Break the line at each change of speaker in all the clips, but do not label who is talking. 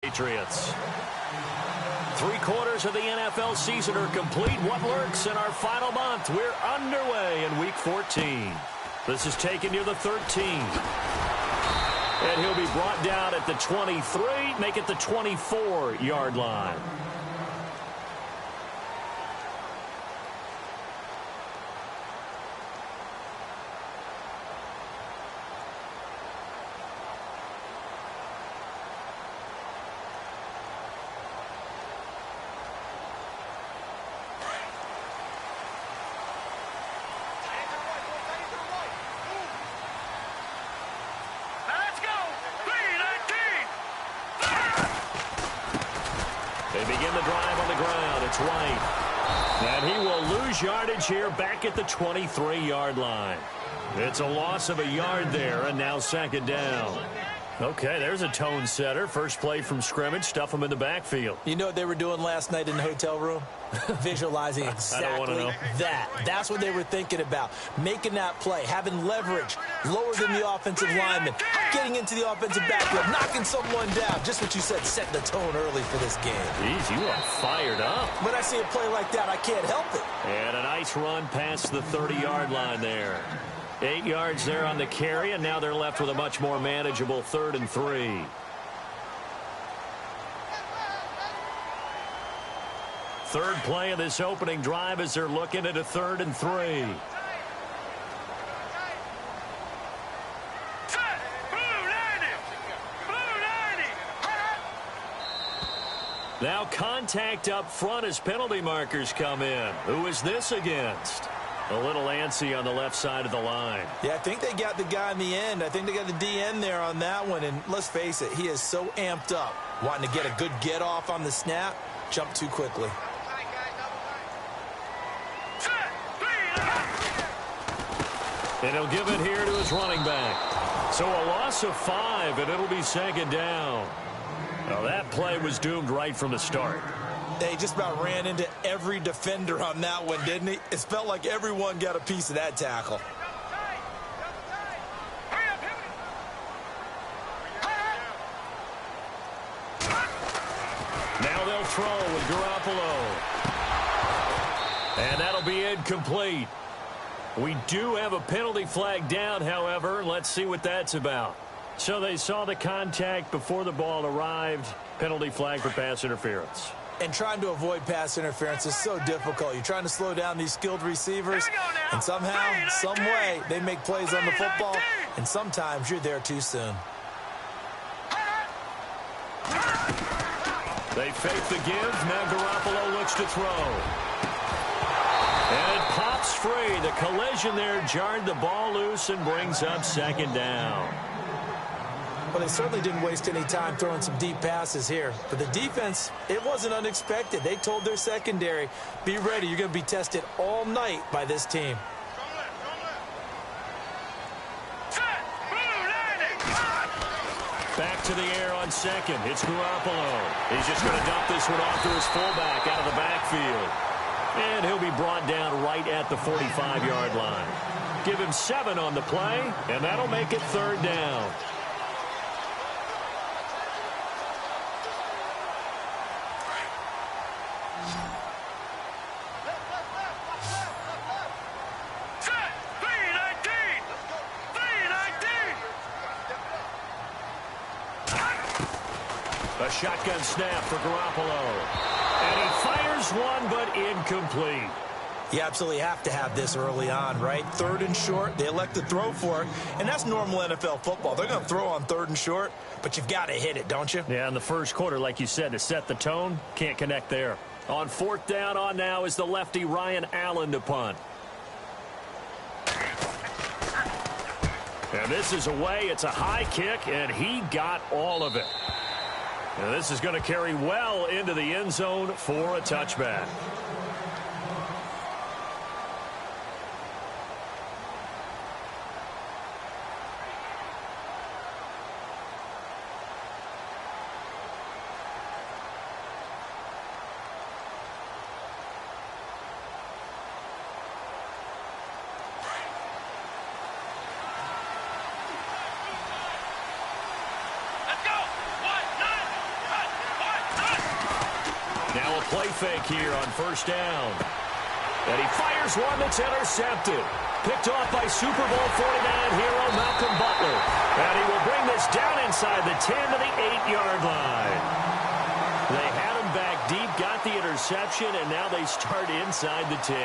Patriots. 3/4 of the NFL season are complete. What lurks in our final month? We're underway in Week 14. This is taken near the 13. And he'll be brought down at the 23, make it the 24-yard line. They begin the drive on the ground. It's White. And he will lose yardage here back at the 23-yard line. It's a loss of a yard there, and now second down. Okay, there's a tone setter. First play from scrimmage. Stuff them in the backfield.
You know what they were doing last night in the hotel room? Visualizing exactly that. That's what they were thinking about. Making that play, having leverage, lower than the offensive lineman, getting into the offensive backfield, knocking someone down. Just what you said, setting the tone early for this game.
Jeez, you are fired up.
When I see a play like that, I can't help it.
And a nice run past the 30-yard line there. 8 yards there on the carry, and now they're left with a much more manageable 3rd and 3. Third play of this opening drive as they're looking at a 3rd and 3. Now contact up front as penalty markers come in. Who is this against? A little antsy on the left side of the line.
Yeah, I think they got the guy in the end. I think they got the DN there on that one. And let's face it, he is so amped up, wanting to get a good get off on the snap, jump too quickly.
And he'll give it here to his running back. So a loss of 5, and it'll be second down. Well, that play was doomed right from the start.
They just about ran into every defender on that one, didn't he? It felt like everyone got a piece of that tackle.
Now they'll throw with Garoppolo. And that'll be incomplete. We do have a penalty flag down, however. Let's see what that's about. So they saw the contact before the ball arrived. Penalty flag for pass interference.
And trying to avoid pass interference is so difficult. You're trying to slow down these skilled receivers, and somehow, some way, they make plays on the football, and sometimes you're there too soon.
They fake the give. Now Garoppolo looks to throw. And it pops free. The collision there jarred the ball loose and brings up second down.
Well, they certainly didn't waste any time throwing some deep passes here. But the defense, it wasn't unexpected. They told their secondary, be ready. You're going to be tested all night by this team.
Back to the air on second. It's Garoppolo. He's just going to dump this one off to his fullback out of the backfield. And he'll be brought down right at the 45-yard line. Give him 7 on the play, and that'll make it third down. A shotgun snap for Garoppolo. And he fires one, but incomplete.
You absolutely have to have this early on, right? 3rd and short, they elect to throw for it, and that's normal NFL football. They're going to throw on 3rd and short, but you've got to hit it, don't you?
Yeah, in the first quarter, like you said, to set the tone, can't connect there. On 4th down on now is the lefty Ryan Allen to punt. And this is away. It's a high kick, and he got all of it. And this is going to carry well into the end zone for a touchback. Now a play fake here on first down. And he fires one that's intercepted. Picked off by Super Bowl 49 hero Malcolm Butler. And he will bring this down inside the 10 to the 8-yard line. They had him back deep, got the interception, and now they start inside the 10.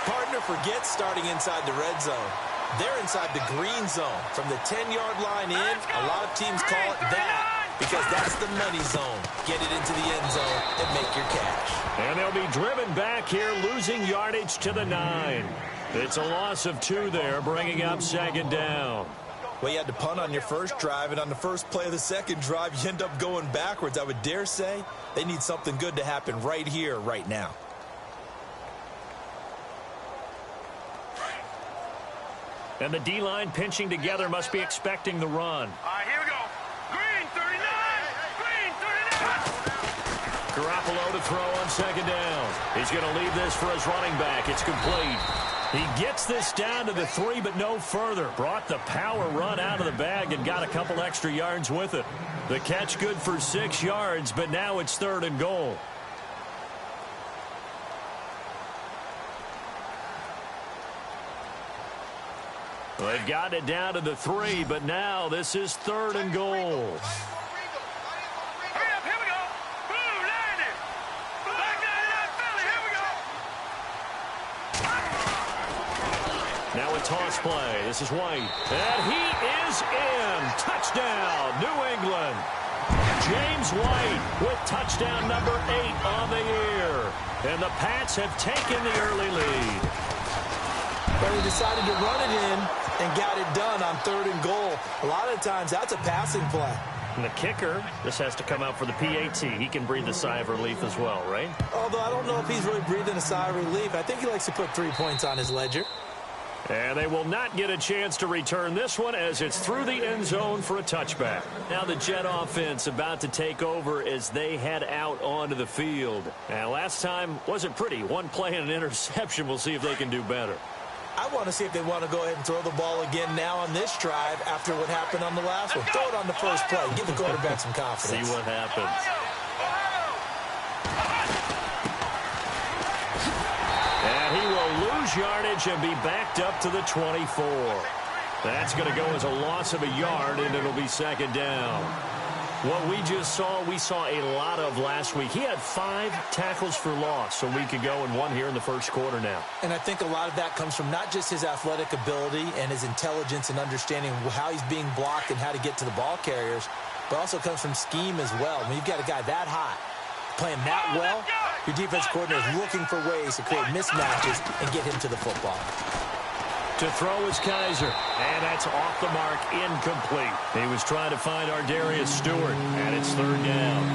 Partner forgets starting inside the red zone. They're inside the green zone. From the 10-yard line in, a lot of teams call it that because that's the money zone. Get it into the end zone and make your cash.
And they'll be driven back here, losing yardage to the 9. It's a loss of 2 there, bringing up second down.
Well, you had to punt on your first drive, and on the first play of the second drive, you end up going backwards. I would dare say they need something good to happen right here, right now.
And the D-line pinching together must be expecting the run.
All right, here we go. Green 39. Green 39.
Garoppolo to throw on second down. He's going to leave this for his running back. It's complete. He gets this down to the 3, but no further. Brought the power run out of the bag and got a couple extra yards with it. The catch good for 6 yards, but now it's 3rd and goal. Well, they've got it down to the 3, but now this is 3rd and goal.
Hurry up, here we go. Blue, landed. Back down to that Philly, here we go.
Now a toss play. This is White. And he is in. Touchdown, New England. James White with touchdown number 8 on the year. And the Pats have taken the early lead.
But he decided to run it in and got it done on 3rd and goal. A lot of times, that's a passing play.
And the kicker, this has to come out for the PAT. He can breathe a sigh of relief as well, right?
Although I don't know if he's really breathing a sigh of relief. I think he likes to put 3 points on his ledger.
And they will not get a chance to return this one as it's through the end zone for a touchback. Now the Jet offense about to take over as they head out onto the field. And last time wasn't pretty. 1 play and an interception. We'll see if they can do better.
I want to see if they want to go ahead and throw the ball again now on this drive after what happened on the last one. Throw it on the first play. Give the quarterback some confidence.
See what happens. And he will lose yardage and be backed up to the 24. That's going to go as a loss of a yard, and it'll be second down. What we just saw, we saw a lot of last week. He had 5 tackles for loss a week ago and 1 here in the first quarter now.
And I think a lot of that comes from not just his athletic ability and his intelligence and understanding how he's being blocked and how to get to the ball carriers, but also comes from scheme as well. When you've got a guy that hot, playing that well, your defense coordinator is looking for ways to create mismatches and get him to the football.
To throw is Kaiser, and that's off the mark, incomplete. He was trying to find Ardarius Stewart, and it's 3rd down.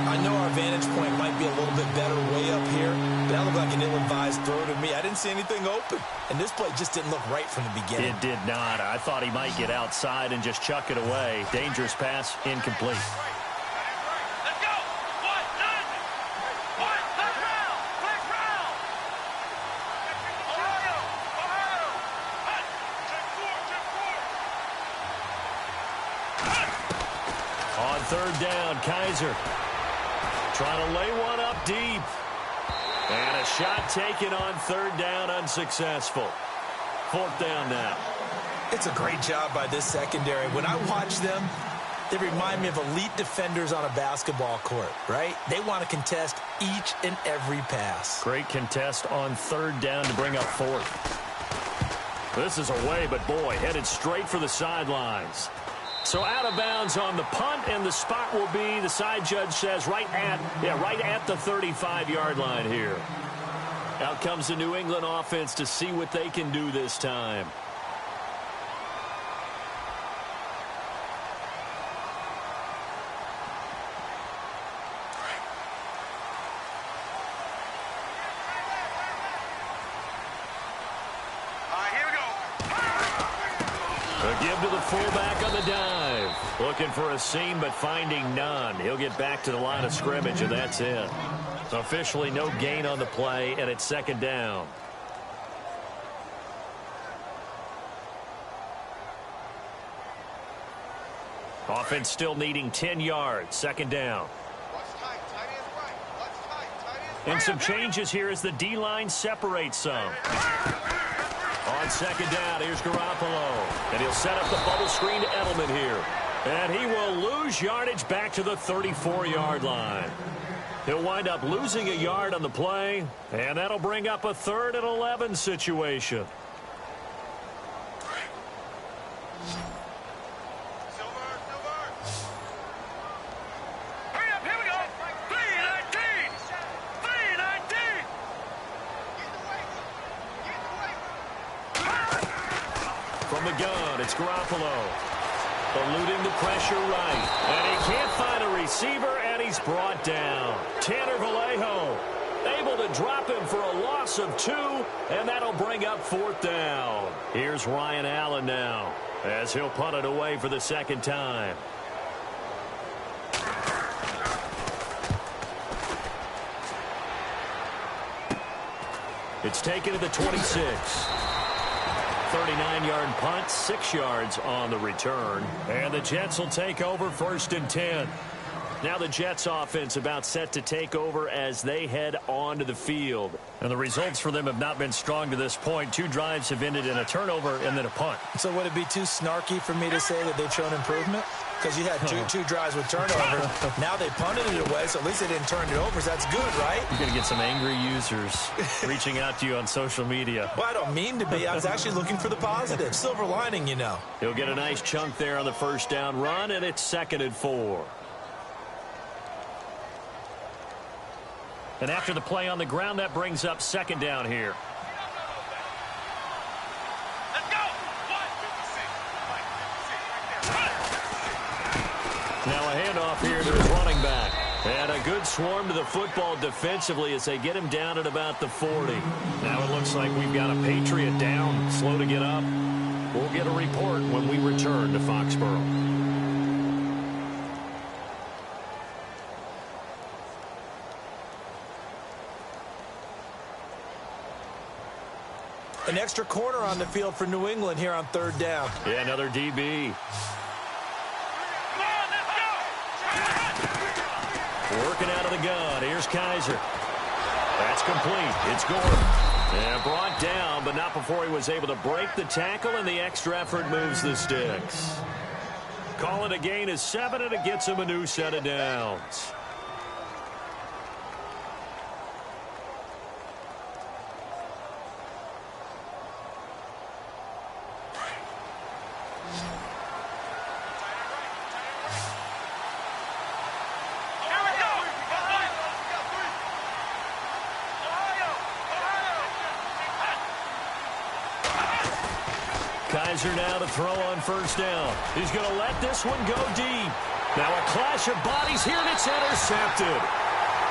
I know our vantage point might be a little bit better way up here, but that looked like an ill-advised throw to me. I didn't see anything open, and this play just didn't look right from the beginning.
It did not. I thought he might get outside and just chuck it away. Dangerous pass, incomplete. On 3rd down, Kaiser trying to lay one up deep. And a shot taken on 3rd down, unsuccessful. 4th down now.
It's a great job by this secondary. When I watch them, they remind me of elite defenders on a basketball court, right? They want to contest each and every pass.
Great contest on 3rd down to bring up 4th. This is away, but boy, headed straight for the sidelines. So out of bounds on the punt, and the spot will be, the side judge says, right at the 35-yard line here. Out comes the New England offense to see what they can do this time. A give to the fullback on the dive. Looking for a seam, but finding none. He'll get back to the line of scrimmage, and that's it. Officially no gain on the play, and it's 2nd down. Offense still needing 10 yards. 2nd down.
Watch tight. Tight is right. Watch tight. Tight
And some changes here as the D-line separates some. On second down, here's Garoppolo. And he'll set up the bubble screen to Edelman here. And he will lose yardage back to the 34-yard line. He'll wind up losing a yard on the play, and that'll bring up a 3rd and 11 situation. From the gun, it's Garoppolo. Eluding the pressure right. And he can't find a receiver, and he's brought down. Tanner Vallejo able to drop him for a loss of 2, and that'll bring up 4th down. Here's Ryan Allen now, as he'll punt it away for the 2nd time. It's taken to the 26. 39-yard punt, 6 yards on the return. And the Jets will take over 1st and 10. Now the Jets offense about set to take over as they head onto the field. And the results for them have not been strong to this point. 2 drives have ended in a turnover and then a punt.
So would it be too snarky for me to say that they've shown improvement? Because you had two drives with turnover. Now they punted it away, so at least they didn't turn it over. So that's good, right?
You're going to get some angry users reaching out to you on social media.
Well, I don't mean to be. I was actually looking for the positive. Silver lining, you know.
He'll get a nice chunk there on the 1st down run, and it's 2nd and 4. And after the play on the ground, that brings up 2nd down here. Now a handoff here to his running back. And a good swarm to the football defensively as they get him down at about the 40. Now it looks like we've got a Patriot down, slow to get up. We'll get a report when we return to Foxborough.
An extra corner on the field for New England here on 3rd down.
Yeah, another DB. Working out of the gun. Here's Kaiser. That's complete. It's Gordon. And brought down, but not before he was able to break the tackle, and the extra effort moves the sticks. Call it a gain of 7, and it gets him a new set of downs. Kaiser now to throw on 1st down. He's going to let this one go deep. Now a clash of bodies here, and it's intercepted.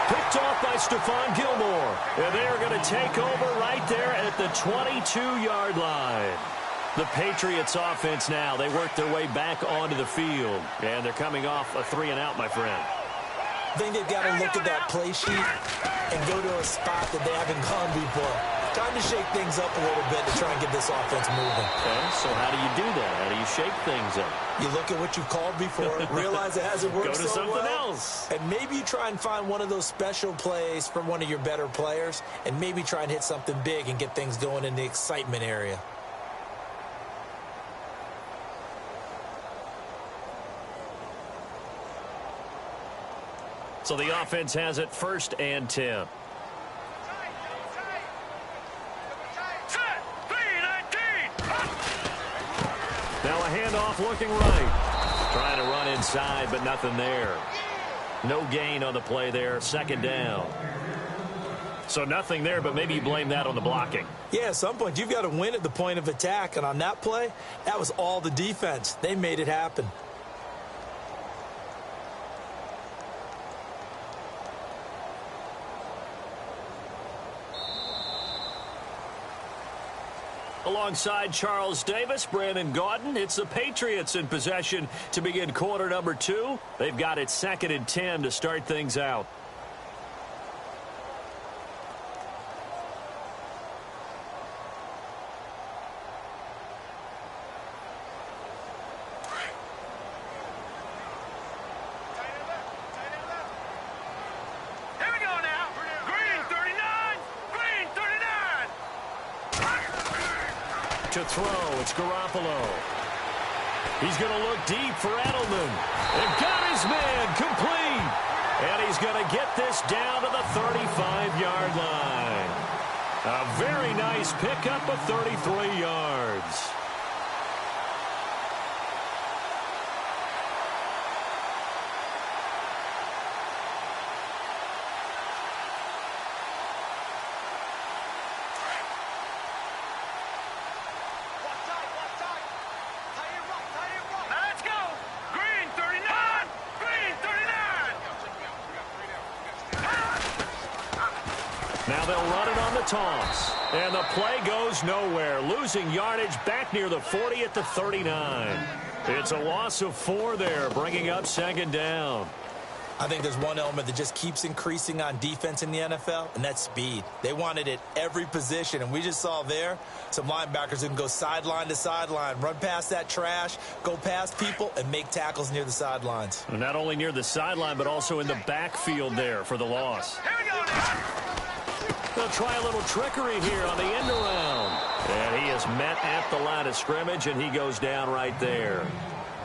Picked off by Stephon Gilmore. And they are going to take over right there at the 22-yard line. The Patriots offense now, they work their way back onto the field. And they're coming off a 3-and-out, my friend.
I think they've got to look at that play sheet and go to a spot that they haven't gone before. Time to shake things up a little bit to try and get this offense moving.
Okay, so how do you do that? How do you shake things up?
You look at what you've called before, realize it hasn't worked
so well. Go to something else.
And maybe you try and find one of those special plays from one of your better players, and maybe try and hit something big and get things going in the excitement area.
So the offense has it 1st and 10. Now a handoff looking right. Trying to run inside, but nothing there. No gain on the play there. 2nd down. So nothing there, but maybe you blame that on the blocking.
Yeah, at some point, you've got to win at the point of attack. And on that play, that was all the defense. They made it happen.
Alongside Charles Davis, Brandon Gaudin, it's the Patriots in possession to begin quarter number 2. They've got it 2nd and 10 to start things out.
Here we go now. Green
To throw, it's Garoppolo. He's going to look deep for Edelman. And got his man complete. And he's going to get this down to the 35-yard line. A very nice pickup of 33 yards. Now they'll run it on the toss. And the play goes nowhere. Losing yardage back near the 40 at the 39. It's a loss of 4 there, bringing up second down.
I think there's one element that just keeps increasing on defense in the NFL, and that's speed. They want it at every position, and we just saw there some linebackers who can go sideline to sideline, run past that trash, go past people, and make tackles near the sidelines.
And not only near the sideline, but also in the backfield there for the loss.
Here we go now.
They'll try a little trickery here on the end around. And he is met at the line of scrimmage, and he goes down right there.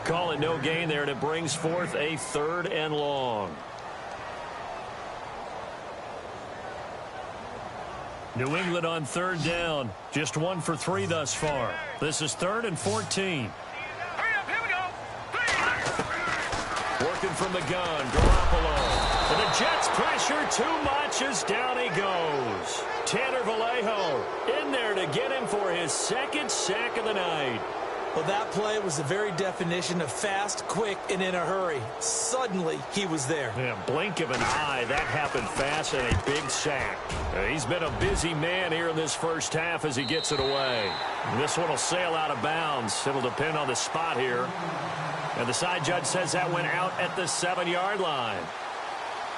Call it no gain there, and it brings forth a 3rd and long. New England on 3rd down. Just 1 for 3 thus far. This is 3rd and 14.
Hurry up, here we go.
Working from the gun, Garoppolo. And the Jets pressure too much as down he goes. Tanner Vallejo in there to get him for his 2nd sack of the night.
Well, that play was the very definition of fast, quick, and in a hurry. Suddenly, he was there.
Yeah, blink of an eye. That happened fast and a big sack. He's been a busy man here in this first half as he gets it away. This one will sail out of bounds. It'll depend on the spot here. And the side judge says that went out at the 7-yard line.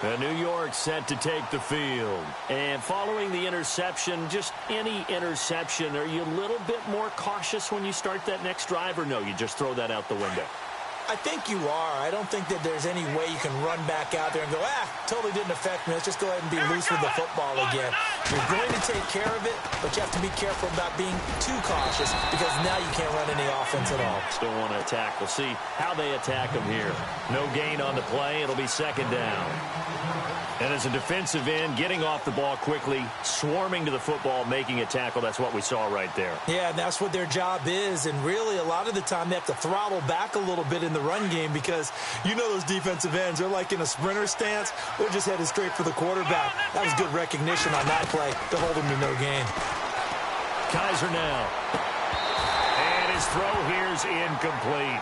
And New York set to take the field. And following the interception, just any interception, are you a little bit more cautious when you start that next drive, or no, you just throw that out the window?
I think you are. I don't think that there's any way you can run back out there and go, totally didn't affect me. Let's just go ahead and be loose with the football again. You're going to take care of it, but you have to be careful about being too cautious because now you can't run any offense at all.
Still want to attack. We'll see how they attack them here. No gain on the play. It'll be 2nd down. And as a defensive end, getting off the ball quickly, swarming to the football, making a tackle, that's what we saw right there.
Yeah, and that's what their job is. And really, a lot of the time, they have to throttle back a little bit in the run game because you know those defensive ends, they're like in a sprinter stance. They're just headed straight for the quarterback. That was good recognition on that play to hold him to no gain.
Kaiser now. And his throw here's incomplete.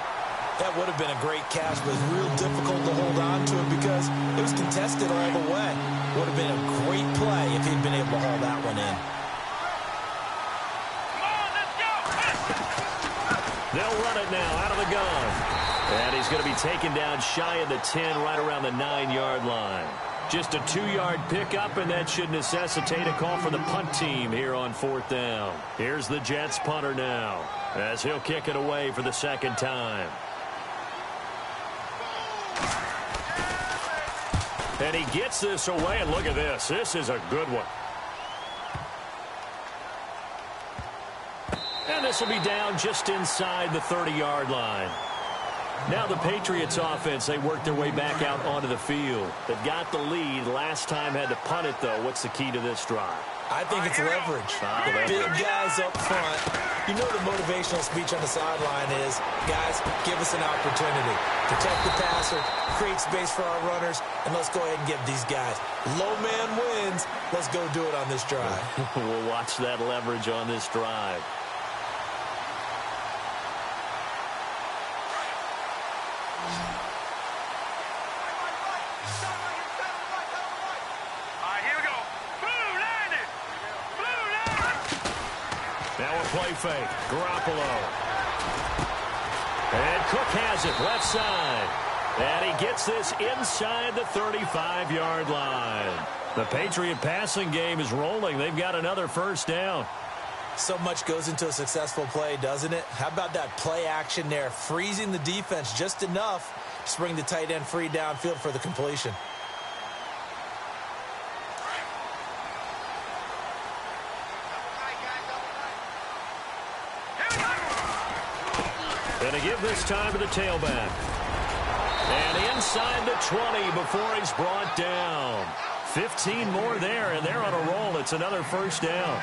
That would have been a great catch, but it was real difficult to hold on to it because it was contested all the way. Would have been a great play if he'd been able to haul that one in.
Come on, let's go.
They'll run it now out of the gun. And he's going to be taken down shy of the 10, right around the 9-yard line. Just a 2-yard pickup, and that should necessitate a call for the punt team here on 4th down. Here's the Jets punter now as he'll kick it away for the 2nd time. And he gets this away, and look at this. This is a good one. And this will be down just inside the 30-yard line. Now the Patriots offense, they worked their way back out onto the field. They've got the lead. Last time had to punt it, though. What's the key to this drive?
I think it's leverage. The big guys up front. You know the motivational speech on the sideline is, guys, give us an opportunity. Protect the passer, create space for our runners, and let's go ahead and give these guys. Low man wins. Let's go do it on this drive.
We'll watch that leverage on this drive. Play fake. Garoppolo. And Cook has it left side. And he gets this inside the 35-yard line. The Patriot passing game is rolling. They've got another 1st down.
So much goes into a successful play, doesn't it? How about that play action there? Freezing the defense just enough to bring the tight end free downfield for the completion.
Here
Gonna give this time to the tailback. And inside the 20 before he's brought down. 15 more there, and they're on a roll. It's another first down.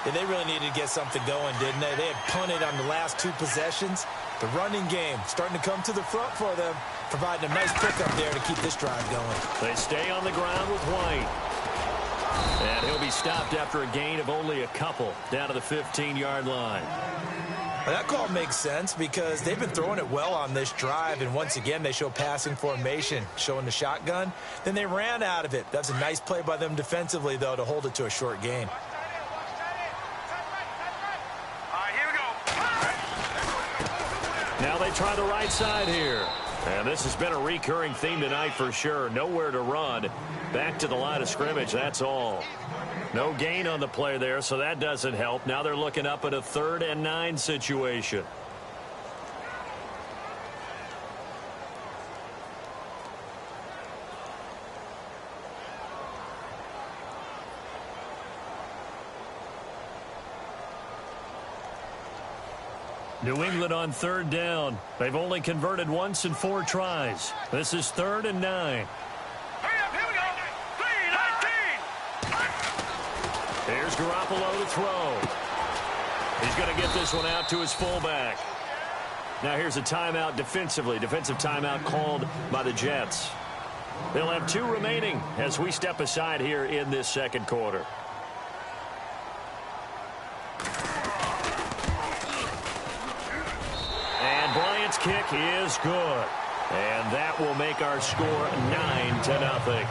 Yeah, they really needed to get something going, didn't they? They had punted on the last 2 possessions. The running game starting to come to the front for them, providing a nice pickup there to keep this drive going.
They stay on the ground with White. And he'll be stopped after a gain of only a couple down to the 15-yard line.
Well, that call makes sense because they've been throwing it well on this drive, and once again they show passing formation, showing the shotgun. Then they ran out of it. That's a nice play by them defensively, though, to hold it to a short gain.
Now they try the right side here. And this has been a recurring theme tonight for sure. Nowhere to run. Back to the line of scrimmage, that's all. No gain on the play there, so that doesn't help. Now they're looking up at a 3rd and 9 situation. New England on 3rd down. They've only converted once in 4 tries. This is 3rd and 9. Here's Garoppolo to throw. He's going to get this one out to his fullback. Now here's a timeout defensively. Defensive timeout called by the Jets. They'll have 2 remaining as we step aside here in this second quarter. And Bryant's kick is good. And that will make our score 9-0.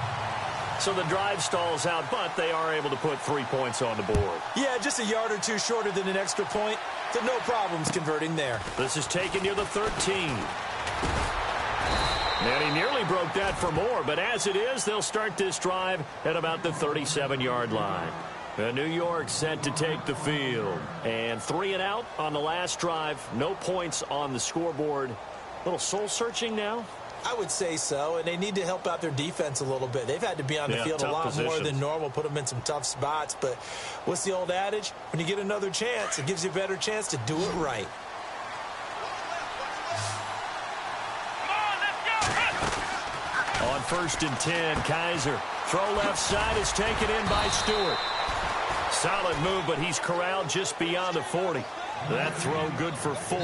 So the drive stalls out, but they are able to put 3 points on the board.
Yeah, just a yard or 2 shorter than an extra point. So no problems converting there.
This is taken near the 13. And he nearly broke that for more, but as it is, they'll start this drive at about the 37-yard line. New York set to take the field. And 3 and out on the last drive. No points on the scoreboard. A little soul-searching now?
I would say so, and they need to help out their defense a little bit. They've had to be on the field a lot more than normal, put them in some tough spots. But what's the old adage? When you get another chance, it gives you a better chance to do it right.
On 1st and 10, Kaiser. Throw left side is taken in by Stewart. Solid move, but he's corralled just beyond the 40. That throw good for 4.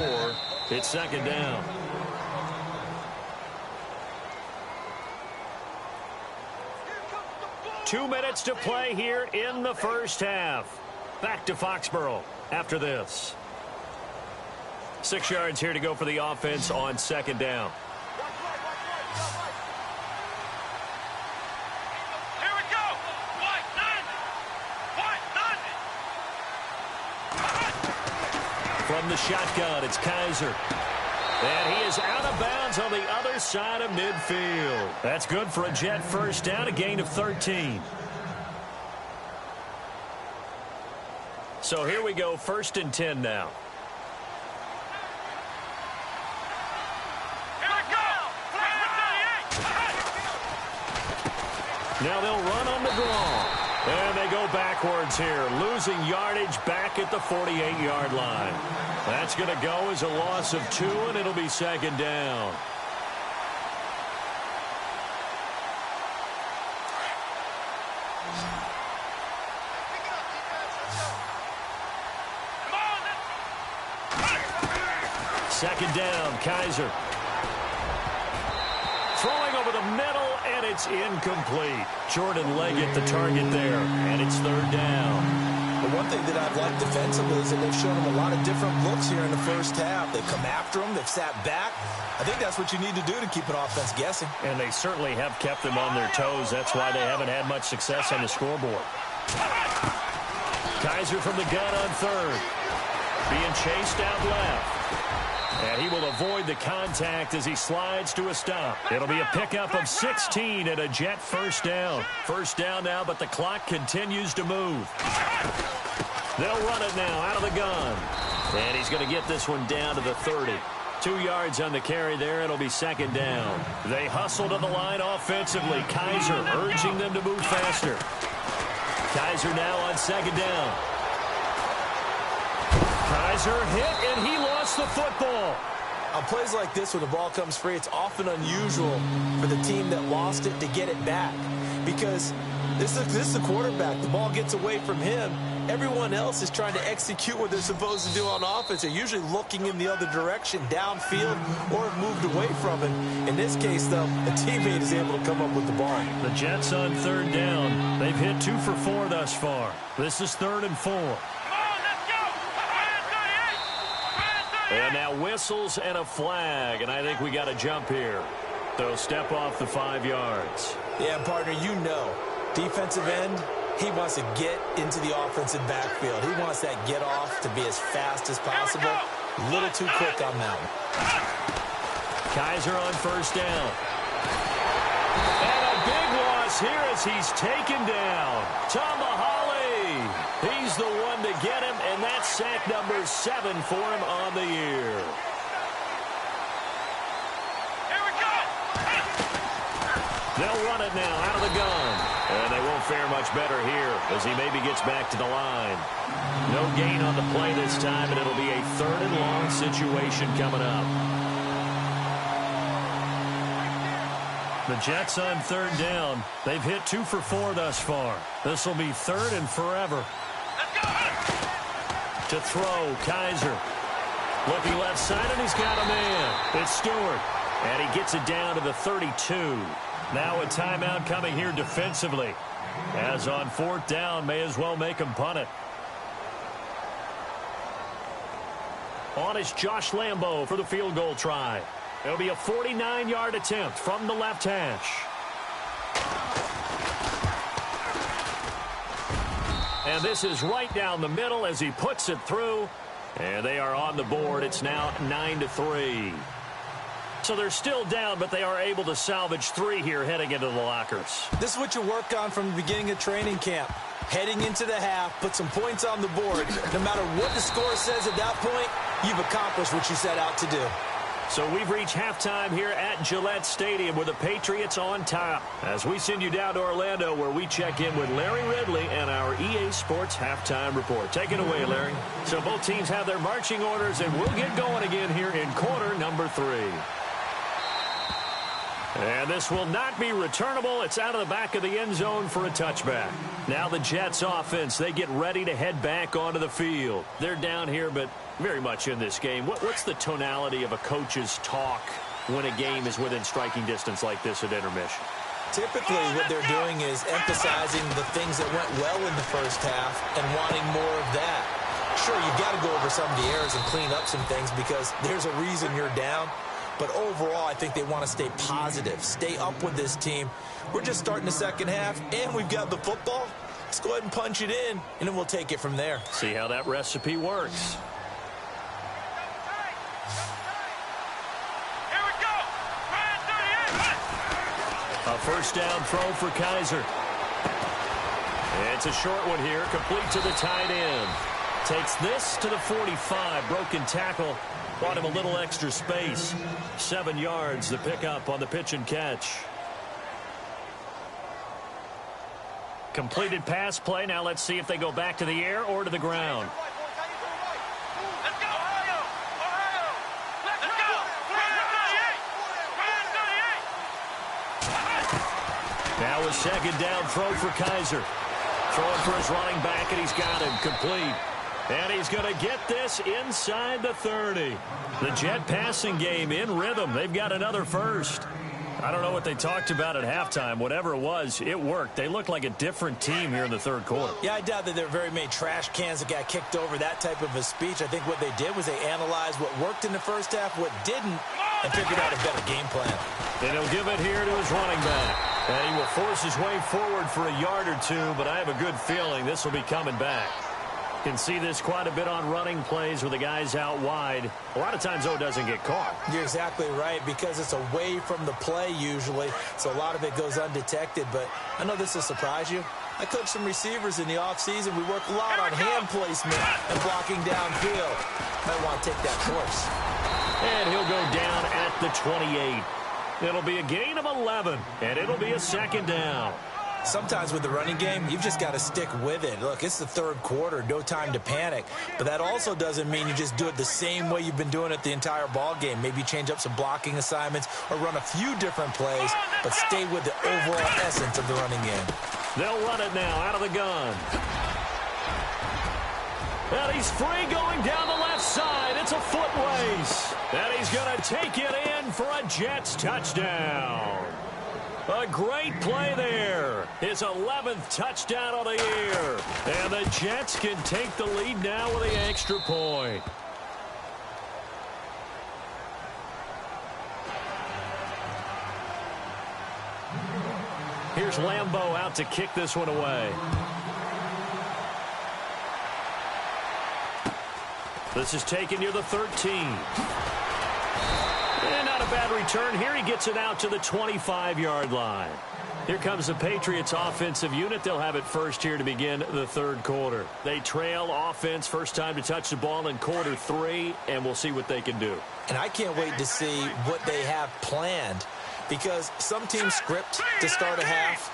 It's 2nd down. Two minutes to play here in the first half. Back to Foxborough after this. 6 yards here to go for the offense on 2nd down.
Here we go.
From the shotgun, it's Kaiser. And he is out of bounds on the other side of midfield. That's good for a Jet first down, a gain of 13. So here we go, 1st and 10 now. Now they'll run on the draw. And they go backwards here, losing yardage back at the 48-yard line. That's going to go as a loss of 2, and it'll be 2nd down. Second down, Kaiser. Throwing over the middle, and it's incomplete. Jordan Leggett, the target there, and it's 3rd down.
The one thing that I've liked defensively is that they've shown them a lot of different looks here in the first half. They've come after them. They've sat back. I think that's what you need to do to keep an offense guessing.
And they certainly have kept them on their toes. That's why they haven't had much success on the scoreboard. Kaiser from the gun on 3rd. Being chased out left. And he will avoid the contact as he slides to a stop. It'll be a pickup of 16 and a Jet first down. First down now, but the clock continues to move. They'll run it now out of the gun. And he's going to get this one down to the 30. 2 yards on the carry there. It'll be 2nd down. They hustle to the line offensively. Kaiser urging them to move faster. Kaiser now on 2nd down. Kaiser hit, and he lost the football.
On plays like this, when the ball comes free, it's often unusual for the team that lost it to get it back, because this is the quarterback. The ball gets away from him. Everyone else is trying to execute what they're supposed to do on offense. They're usually looking in the other direction, downfield, or have moved away from it. In this case, though, a teammate is able to come up with the ball.
The Jets on third down. They've hit 2 for 4 thus far. This is 3rd and 4. And now whistles and a flag, and I think we got a jump here. They'll step off the 5 yards.
Yeah, partner, you know, defensive end, he wants to get into the offensive backfield. He wants that get off to be as fast as possible. A little too quick on that one.
Kaiser on first down. And a big loss here as he's taken down. Tomahali. He's the one to get him, and that's sack number 7 for him on the year. They'll run it now out of the gun. And they won't fare much better here as he maybe gets back to the line. No gain on the play this time, and it'll be a 3rd and long situation coming up. The Jets on third down. They've hit 2 for 4 thus far. This will be 3rd and forever. To throw, Kaiser. Looking left side, and he's got a man. It's Stewart. And he gets it down to the 32. Now a timeout coming here defensively. As on 4th down, may as well make him punt it. On is Josh Lambo for the field goal try. It'll be a 49-yard attempt from the left hash. And this is right down the middle as he puts it through. And they are on the board. It's now 9-3. So they're still down, but they are able to salvage 3 here heading into the lockers.
This is what you work on from the beginning of training camp. Heading into the half, put some points on the board. No matter what the score says at that point, you've accomplished what you set out to do.
So we've reached halftime here at Gillette Stadium with the Patriots on top. As we send you down to Orlando, where we check in with Larry Ridley and our EA Sports Halftime Report. Take it away, Larry. So both teams have their marching orders, and we'll get going again here in quarter number 3. And this will not be returnable. It's out of the back of the end zone for a touchback. Now the Jets offense, they get ready to head back onto the field. They're down here, but very much in this game. What's the tonality of a coach's talk when a game is within striking distance like this at intermission?
Typically, what they're doing is emphasizing the things that went well in the first half and wanting more of that. Sure, you've got to go over some of the errors and clean up some things because there's a reason you're down. But overall, I think they want to stay positive, stay up with this team. We're just starting the second half, and we've got the football. Let's go ahead and punch it in, and then we'll take it from there.
See how that recipe works.
Here we go.
A first down throw for Kaiser. It's a short one here, complete to the tight end. Takes this to the 45, broken tackle. Bought him a little extra space. 7 yards, the pickup on the pitch and catch. Completed pass play. Now let's see if they go back to the air or to the ground.
Let's go, Ohio! Ohio! Let's go! 38!
Now a second down throw for Kaiser. Throwing for his running back, and he's got him complete. And he's going to get this inside the 30. The Jet passing game in rhythm. They've got another first. I don't know what they talked about at halftime. Whatever it was, it worked. They look like a different team here in the third quarter.
Yeah, I doubt that there are very many trash cans that got kicked over, that type of a speech. I think what they did was they analyzed what worked in the first half, what didn't, and figured out a better game plan.
And he'll give it here to his running back. And he will force his way forward for a yard or two, but I have a good feeling this will be coming back. Can see this quite a bit on running plays with the guys out wide. A lot of times, though, doesn't get caught.
You're exactly right, because it's away from the play usually, so a lot of it goes undetected. But I know this will surprise you. I coached some receivers in the offseason. We work a lot on hand placement and blocking downfield. Might want to take that course.
And he'll go down at the 28. It'll be a gain of 11, and it'll be a second down.
Sometimes with the running game, you've just got to stick with it. Look, it's the third quarter, no time to panic. But that also doesn't mean you just do it the same way you've been doing it the entire ball game. Maybe change up some blocking assignments or run a few different plays, but stay with the overall essence of the running game.
They'll run it now out of the gun. And he's free going down the left side. It's a foot race. And he's going to take it in for a Jets touchdown. A great play there. His 11th touchdown of the year. And the Jets can take the lead now with the extra point. Here's Lambeau out to kick this one away. This is taken near the 13. And not a bad return here. He gets it out to the 25-yard line. Here comes the Patriots offensive unit. They'll have it first here to begin the third quarter. They trail offense, first time to touch the ball in quarter 3, and we'll see what they can do.
And I can't wait to see what they have planned, because some teams script to start a half.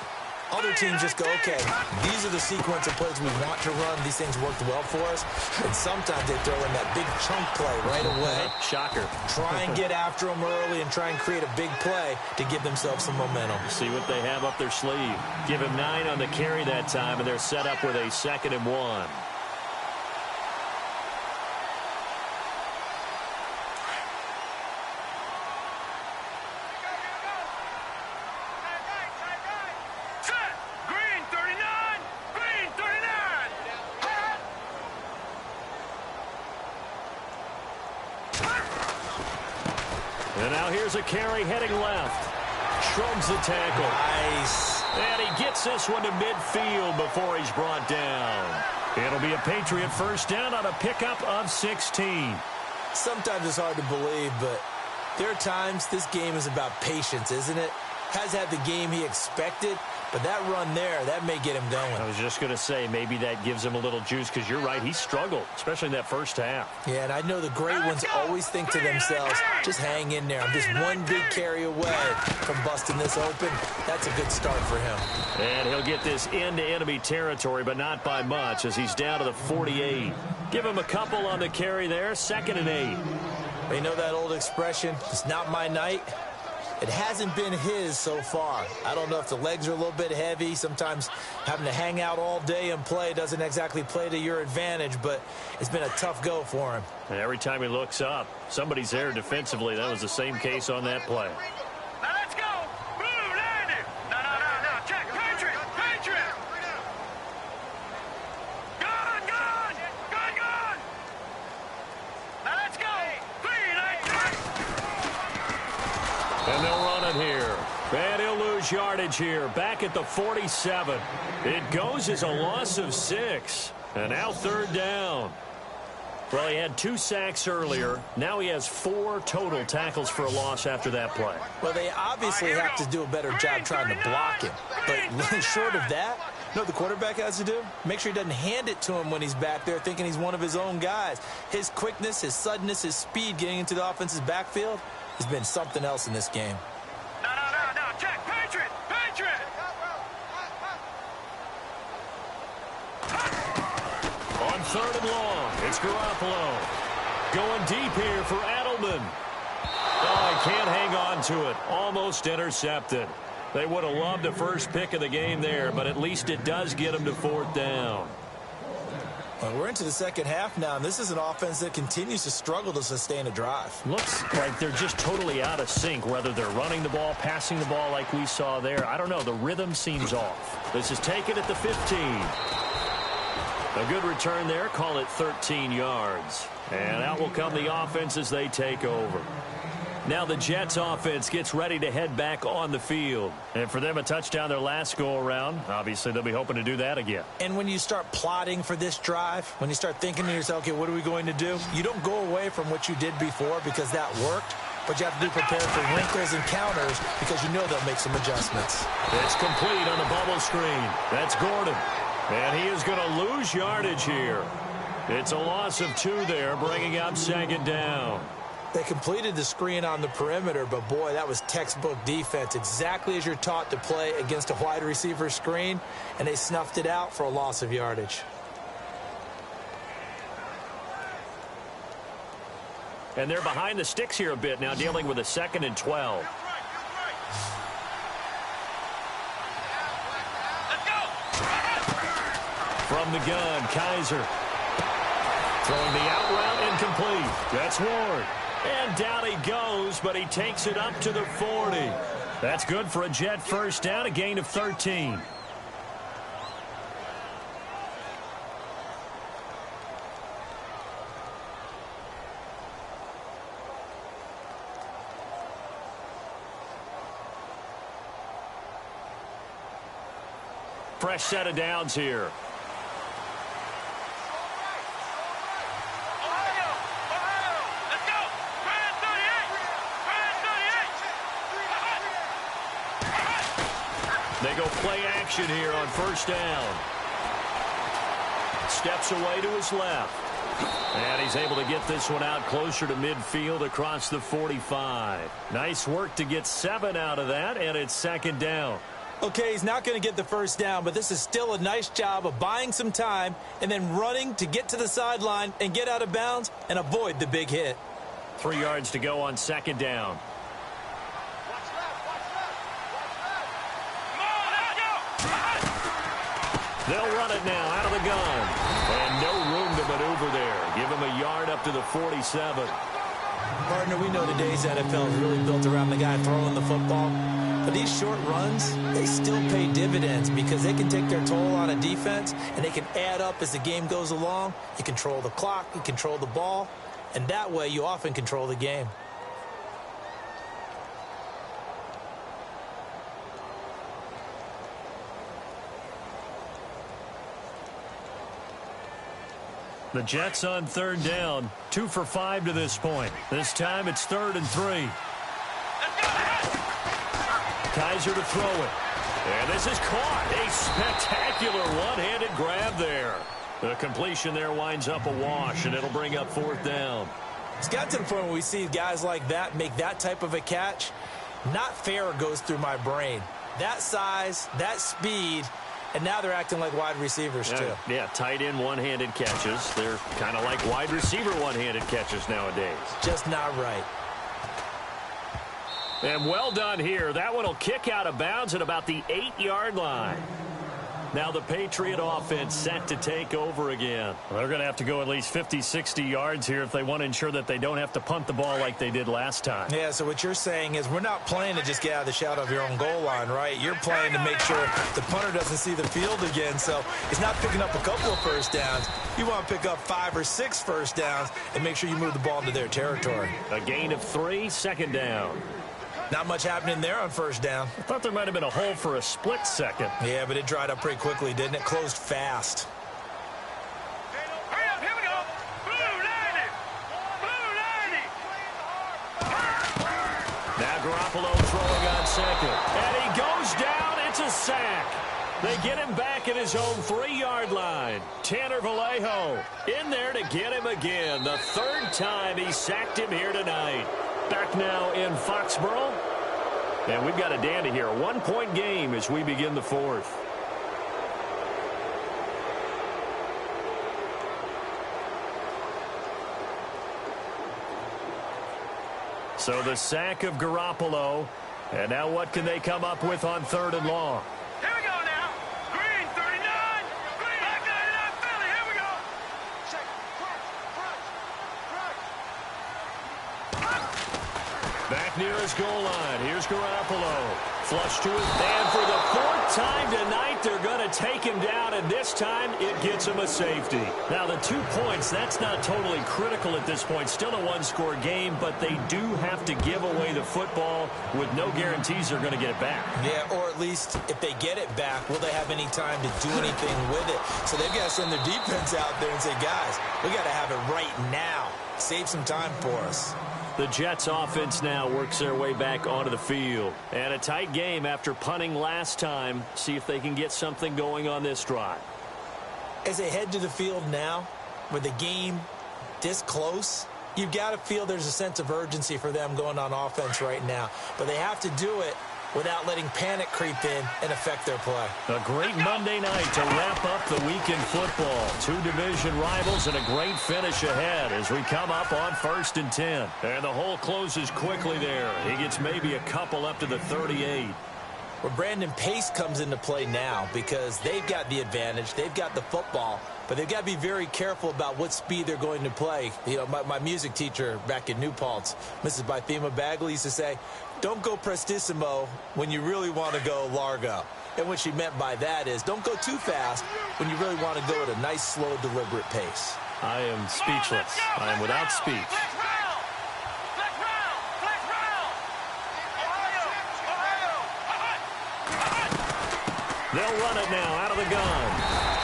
Other teams just go, okay, these are the sequence of plays we want to run. These things worked well for us. And sometimes they throw in that big chunk play right away.
Shocker.
Try and get after them early and try and create a big play to give themselves some momentum.
See what they have up their sleeve. Give him 9 on the carry that time, and they're set up with a 2nd and 1. And now here's a carry heading left. Shrugs the tackle.
Nice.
And he gets this one to midfield before he's brought down. It'll be a Patriot first down on a pickup of 16.
Sometimes it's hard to believe, but there are times this game is about patience, isn't it? Has had the game he expected, but that run there, that may get him going.
I was just going to say, maybe that gives him a little juice, because you're right, he struggled, especially in that first half.
Yeah, and I know the great ones always think to themselves, just hang in there. I'm just one big carry away from busting this open. That's a good start for him.
And he'll get this into enemy territory, but not by much, as he's down to the 48. Give him a couple on the carry there, 2nd and 8.
You know that old expression, it's not my night? It hasn't been his so far. I don't know if the legs are a little bit heavy. Sometimes having to hang out all day and play doesn't exactly play to your advantage, but it's been a tough go for him.
And every time he looks up, somebody's there defensively. That was the same case on that play.
Now let's go. Blue, land it. No. Check. Patriot. Gone. Now let's go.
And they'll run it here. And he'll lose yardage here. Back at the 47. It goes as a loss of 6. And now 3rd down. Well, he had 2 sacks earlier. Now he has 4 total tackles for a loss after that play.
Well, they obviously have to do a better job trying to block him. But short of that, you know what the quarterback has to do? Make sure he doesn't hand it to him when he's back there thinking he's one of his own guys. His quickness, his suddenness, his speed getting into the offense's backfield has been something else in this game.
No. Check. Patriot.
On 3rd and long, it's Garoppolo. Going deep here for Edelman. Oh, he can't hang on to it. Almost intercepted. They would have loved the first pick of the game there, but at least it does get them to 4th down.
Well, we're into the second half now, and this is an offense that continues to struggle to sustain a drive.
Looks like they're just totally out of sync, whether they're running the ball, passing the ball like we saw there. I don't know. The rhythm seems off. This is taken at the 15. A good return there. Call it 13 yards. And out will come the offense as they take over. Now the Jets offense gets ready to head back on the field. And for them, a touchdown their last go-around. Obviously, they'll be hoping to do that again.
And when you start plotting for this drive, when you start thinking to yourself, okay, what are we going to do? You don't go away from what you did before because that worked. But you have to be prepared for wrinkles and counters because you know they'll make some adjustments.
It's complete on the bubble screen. That's Gordon. And he is going to lose yardage here. It's a loss of 2 there, bringing up 2nd down.
They completed the screen on the perimeter, but boy, that was textbook defense. Exactly as you're taught to play against a wide receiver screen, and they snuffed it out for a loss of yardage.
And they're behind the sticks here a bit now, dealing with a 2nd and 12. From the gun, Kaiser. Throwing the out route incomplete. That's Ward. And down he goes, but he takes it up to the 40. That's good for a Jet first down, a gain of 13. Fresh set of downs here. They go play action here on first down. Steps away to his left. And he's able to get this one out closer to midfield across the 45. Nice work to get 7 out of that, and it's 2nd down.
Okay, he's not going to get the first down, but this is still a nice job of buying some time and then running to get to the sideline and get out of bounds and avoid the big hit.
3 yards to go on 2nd down. They'll run it now out of the gun. And no room to maneuver there. Give him a yard up to the 47.
Partner, we know today's NFL is really built around the guy throwing the football. But these short runs, they still pay dividends because they can take their toll on a defense and they can add up as the game goes along. You control the clock, you control the ball, and that way you often control the game.
The Jets on 3rd down, 2 for 5 to this point. This time it's 3rd and 3. Kaiser to throw it. And this is caught. A spectacular one-handed grab there. The completion there winds up a wash, and it'll bring up 4th down.
It's got to the point where we see guys like that make that type of a catch. Not fair goes through my brain. That size, that speed, and now they're acting like wide receivers too.
Yeah, tight end one-handed catches. They're kind of like wide receiver one-handed catches nowadays.
Just not right.
And well done here. That one will kick out of bounds at about the 8-yard line. Now the Patriot offense set to take over again. Well, they're going to have to go at least 50, 60 yards here if they want to ensure that they don't have to punt the ball like they did last time.
Yeah, so what you're saying is we're not playing to just get out of the shadow of your own goal line, right? You're playing to make sure the punter doesn't see the field again. So he's not picking up a couple of first downs. You want to pick up 5 or 6 first downs and make sure you move the ball into their territory.
A gain of 3, 2nd down.
Not much happening there on first down.
I thought there might have been a hole for a split second.
Yeah, but it dried up pretty quickly, didn't it? Closed fast.
Hurry up, here we go. Blue 90. Blue 90.
Now Garoppolo throwing on 2nd. And he goes down. It's a sack. They get him back at his own 3-yard line. Tanner Vallejo in there to get him again. The 3rd time he sacked him here tonight. Back now in Foxborough. And we've got a dandy here. A 1-point game as we begin the 4th. So the sack of Garoppolo. And now what can they come up with on 3rd and long?
Here we go now. Green 39. Green. Black 99 Philly. Here we go. Check.
Back near his goal line. Here's Garoppolo. Flush to his man for the 4th time tonight. They're going to take him down, and this time it gets him a safety. Now, the 2 points, that's not totally critical at this point. Still a one-score game, but they do have to give away the football with no guarantees they're going to get it back.
Yeah, or at least if they get it back, will they have any time to do anything with it? So they've got to send their defense out there and say, guys, we got to have it right now. Save some time for us.
The Jets offense now works their way back onto the field. And a tight game after punting last time. See if they can get something going on this drive.
As they head to the field now, with the game this close, You've got to feel there's a sense of urgency for them going on offense right now. But they have to do it without letting panic creep in and affect their play.
A great Monday night to wrap up the week in football. Two division rivals and a great finish ahead as we come up on 1st and 10. And the hole closes quickly there. He gets maybe a couple up to the 38.
Well, Brandon, pace comes into play now because they've got the advantage. They've got the football, but they've got to be very careful about what speed they're going to play. You know, my music teacher back in New Paltz, Mrs. Bythema Bagley, used to say, don't go prestissimo when you really want to go largo. And what she meant by that is don't go too fast when you really want to go at a nice, slow, deliberate pace.
I am speechless. I am without speech. They'll run it now out of the gun.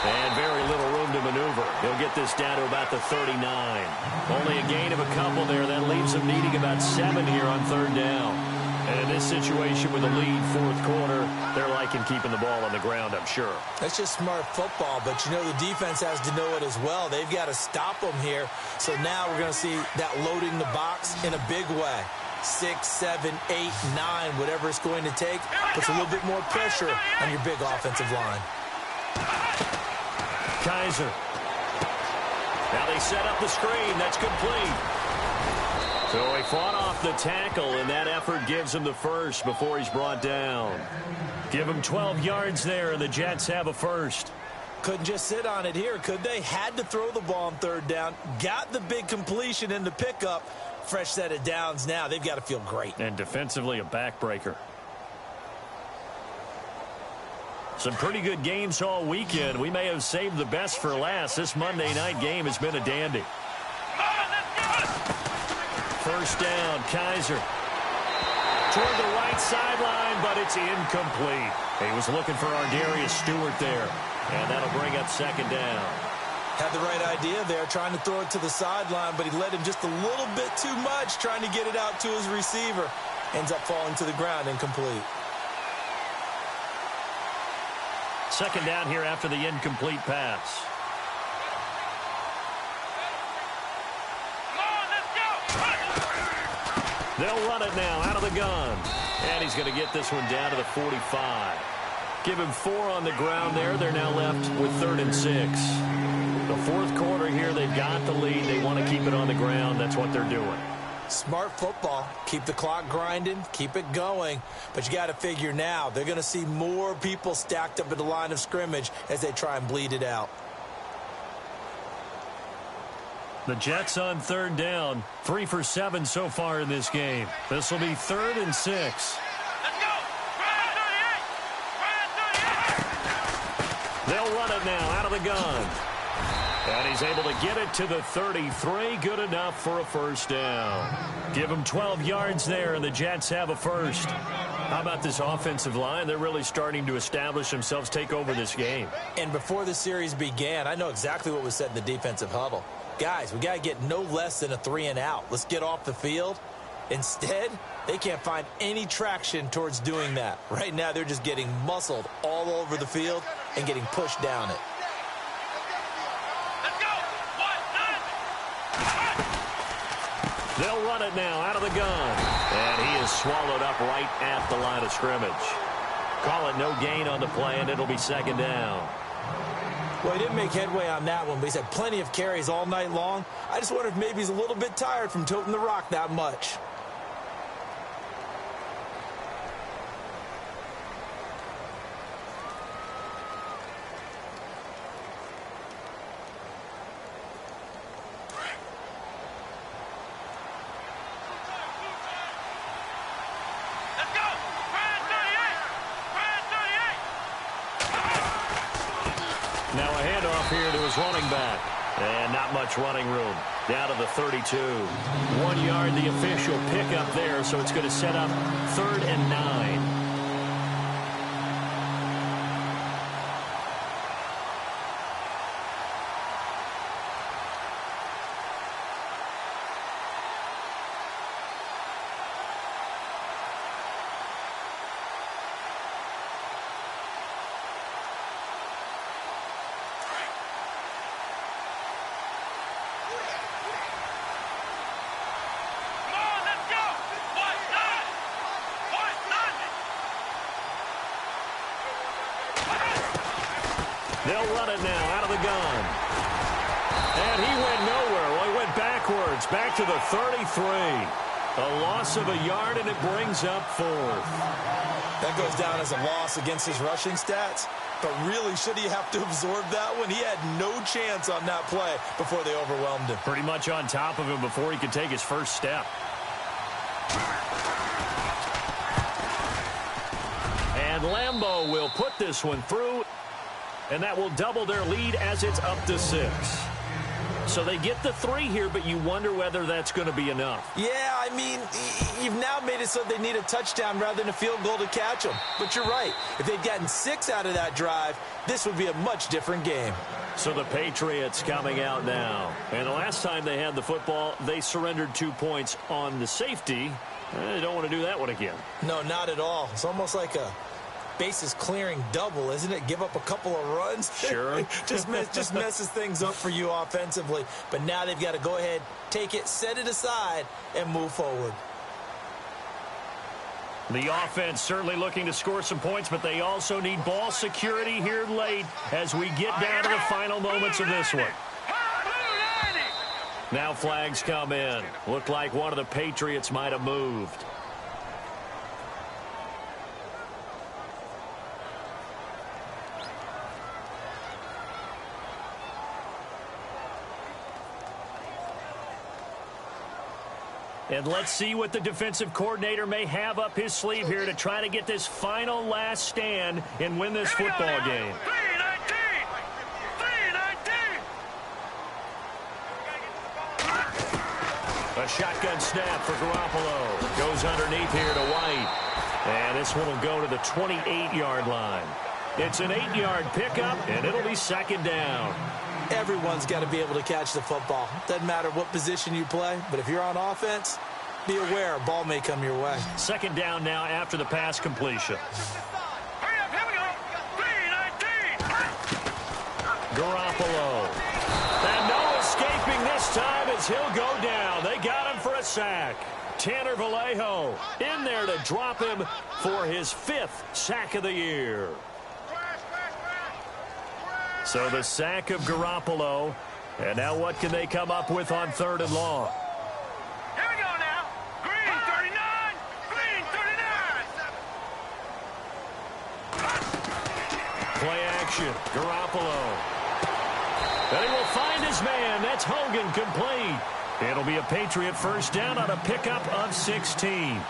And very little room to maneuver. He'll get this down to about the 39. Only a gain of a couple there. That leaves him needing about 7 here on 3rd down. And in this situation with a lead 4th quarter, they're liking keeping the ball on the ground, I'm sure.
That's just smart football, but you know the defense has to know it as well. They've got to stop them here. So now we're going to see that loading the box in a big way. 6, 7, 8, 9, whatever it's going to take, puts a little bit more pressure on your big offensive line.
Kaiser. Now they set up the screen. That's complete. So he fought off the tackle, and that effort gives him the first before he's brought down. Give him 12 yards there, and the Jets have a first.
Couldn't just sit on it here, could they? Had to throw the ball on 3rd down. Got the big completion in the pickup. Fresh set of downs now. They've got to feel great.
And defensively, a backbreaker. Some pretty good games all weekend. We may have saved the best for last. This Monday night game has been a dandy. 1st down, Kaiser. Toward the right sideline, but it's incomplete. He was looking for Ardarius Stewart there. And that'll bring up 2nd down.
Had the right idea there, trying to throw it to the sideline, but he let him just a little bit too much, trying to get it out to his receiver. Ends up falling to the ground, incomplete.
2nd down here after the incomplete pass. They'll run it now out of the gun. And he's going to get this one down to the 45. Give him 4 on the ground there. They're now left with 3rd and 6. The 4th quarter here, they've got the lead. They want to keep it on the ground. That's what they're doing.
Smart football. Keep the clock grinding. Keep it going. But you got to figure now, they're going to see more people stacked up at the line of scrimmage as they try and bleed it out.
The Jets on 3rd down. 3 for 7 so far in this game. This will be 3rd and 6. They'll run it now out of the gun. And he's able to get it to the 33. Good enough for a 1st down. Give him 12 yards there, and the Jets have a first. How about this offensive line? They're really starting to establish themselves, take over this game.
And before the series began, I know exactly what was said in the defensive huddle. Guys, we got to get no less than a 3 and out. Let's get off the field. Instead, they can't find any traction towards doing that. Right now, they're just getting muscled all over the field and getting pushed down it.
They'll run it now out of the gun. And he is swallowed up right at the line of scrimmage. Call it no gain on the play, and it'll be 2nd down.
Well, he didn't make headway on that one, but he's had plenty of carries all night long. I just wonder if maybe he's a little bit tired from toting the rock that much.
Now a handoff here to his running back. And not much running room. Down to the 32. 1 yard, the official pickup there, so it's going to set up 3rd and 9. They'll run it now out of the gun. And he went nowhere. Well, he went backwards, back to the 33. A loss of a yard, and it brings up 4th.
That goes down as a loss against his rushing stats. But really, should he have to absorb that one? He had no chance on that play before they overwhelmed him.
Pretty much on top of him before he could take his first step. And Lambeau will put this one through, and that will double their lead as it's up to 6. So they get the 3 here, but you wonder whether that's going to be enough.
Yeah, I mean, you've now made it so they need a touchdown rather than a field goal to catch them. But you're right. If they'd gotten 6 out of that drive, this would be a much different game.
So the Patriots coming out now. And the last time they had the football, they surrendered 2 points on the safety. They don't want to do that one again.
No, not at all. It's almost like a bases clearing double, isn't it? Give up a couple of runs.
Sure.
just messes things up for you offensively. But now they've got to go ahead, take it, set it aside, and move forward.
The offense certainly looking to score some points, but they also need ball security here late as we get down to the final moments of this one. Now flags come in. Looked like one of the Patriots might have moved. And let's see what the defensive coordinator may have up his sleeve here to try to get this final last stand and win this football game. 3-19. A shotgun snap for Garoppolo. Goes underneath here to White. And this one will go to the 28-yard line. It's an 8-yard pickup, and it'll be second down.
Everyone's got to be able to catch the football. Doesn't matter what position you play, but if you're on offense, be aware a ball may come your way.
Second down now after the pass completion.
Hurry up, here we go. 3-19.
Garoppolo. And no escaping this time as he'll go down. They got him for a sack. Tanner Vallejo in there to drop him for his 5th sack of the year. So the sack of Garoppolo. And now what can they come up with on 3rd and long?
Here we go now. Green 39. Green 39.
Play action. Garoppolo. And he will find his man. That's Hogan complete. It'll be a Patriot first down on a pickup of 16.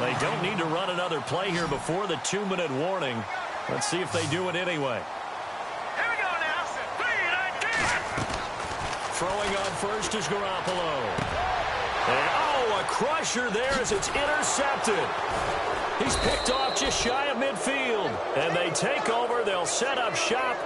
They don't need to run another play here before the 2-minute warning. Let's see if they do it anyway.
Here we go now. 3-19.
Throwing on first is Garoppolo. And, a crusher there as it's intercepted. He's picked off just shy of midfield. And they take over. They'll set up shop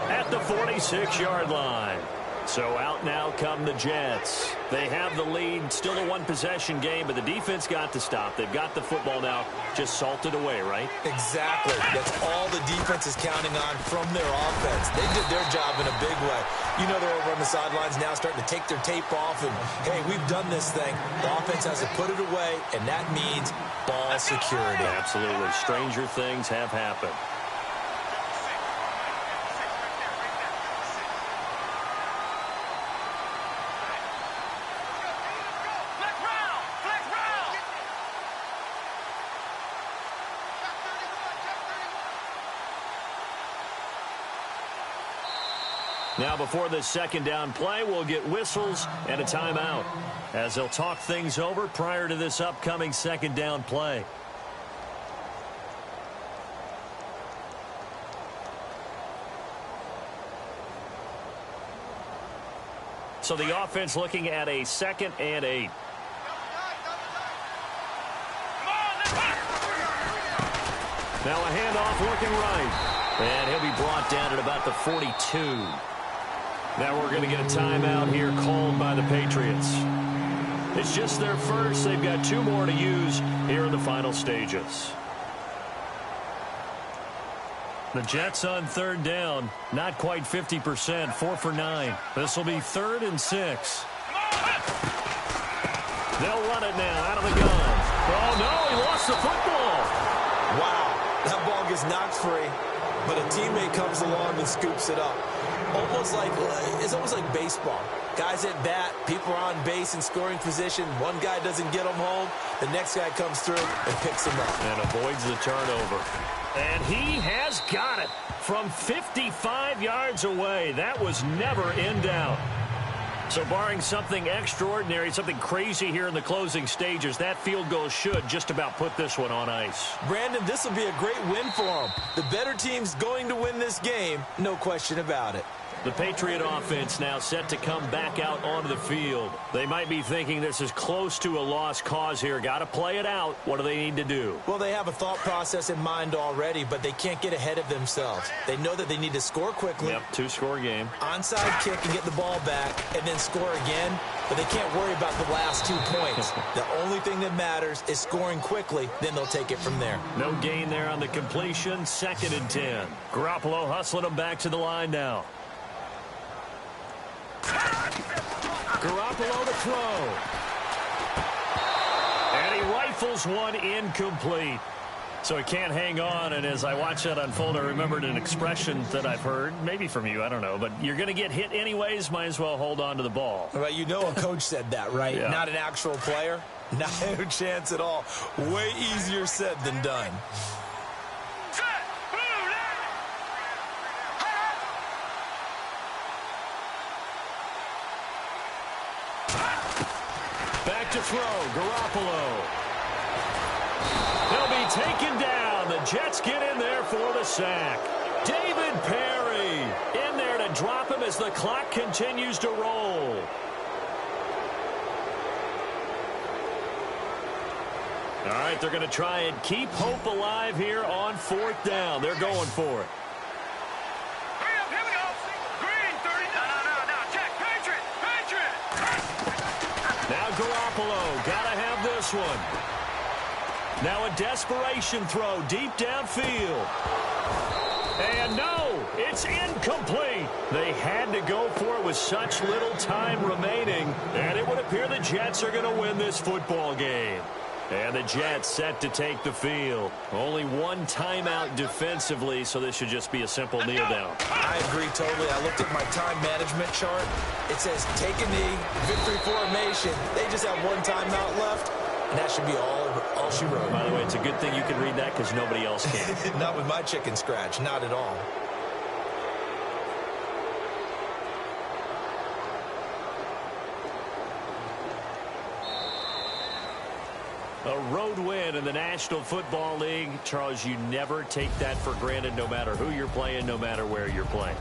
at the 46-yard line. So out now come the Jets. They have the lead, still a one-possession game, but the defense got to stop. They've got the football now just salted away, right?
Exactly. That's all the defense is counting on from their offense. They did their job in a big way. You know they're over on the sidelines now starting to take their tape off and, hey, we've done this thing. The offense has to put it away, and that means ball security.
Absolutely. Stranger things have happened. Now before this second down play, we'll get whistles and a timeout as they'll talk things over prior to this upcoming second down play. So the offense looking at a 2nd and 8. Now a handoff looking right. And he'll be brought down at about the 42. Now we're going to get a timeout here called by the Patriots. It's just their first. They've got 2 more to use here in the final stages. The Jets on 3rd down. Not quite 50%. 4 for 9. This will be 3rd and 6. They'll run it now out of the gun. Oh, no, he lost the football.
Wow, that ball gets knocked free. but a teammate comes along and scoops it up. It's almost like baseball. Guys at bat, people are on base in scoring position. One guy doesn't get them home. The next guy comes through and picks him up.
And avoids the turnover. And he has got it from 55 yards away. That was never in doubt. So barring something extraordinary, something crazy here in the closing stages, that field goal should just about put this one on ice.
Brandon, this will be a great win for them. The better team's going to win this game, no question about it.
The Patriot offense now set to come back out onto the field. They might be thinking this is close to a lost cause here. Got to play it out. What do they need to do?
Well, they have a thought process in mind already, but they can't get ahead of themselves. They know that they need to score quickly.
Yep, two-score game.
Onside kick and get the ball back and then score again, but they can't worry about the last 2 points. The only thing that matters is scoring quickly, then they'll take it from there.
No gain there on the completion. 2nd and 10. Garoppolo hustling them back to the line now. Garoppolo to throw. And he rifles one incomplete. So he can't hang on, and as I watch that unfold, I remembered an expression that I've heard, maybe from you, I don't know, but you're going to get hit anyways, might as well hold on to the ball.
Well, you know a coach said that, right?
Yeah.
Not an actual player. Not a chance at all. Way easier said than done.
Back to throw, Garoppolo. He'll be taken down. The Jets get in there for the sack. David Perry in there to drop him as the clock continues to roll. All right, they're going to try and keep hope alive here on 4th down. They're going for it. Now Garoppolo, gotta have this one. Now a desperation throw deep downfield. And no, it's incomplete. They had to go for it with such little time remaining, and it would appear the Jets are going to win this football game. And the Jets set to take the field. Only one timeout defensively, so this should just be a simple kneel down.
I agree totally. I looked at my time management chart. It says take a knee, victory formation. They just have one timeout left, and that should be all she wrote.
By the way, it's a good thing you can read that because nobody else can.
Not with my chicken scratch, not at all.
A road win in the National Football League. Charles, you never take that for granted no matter who you're playing, no matter where you're playing.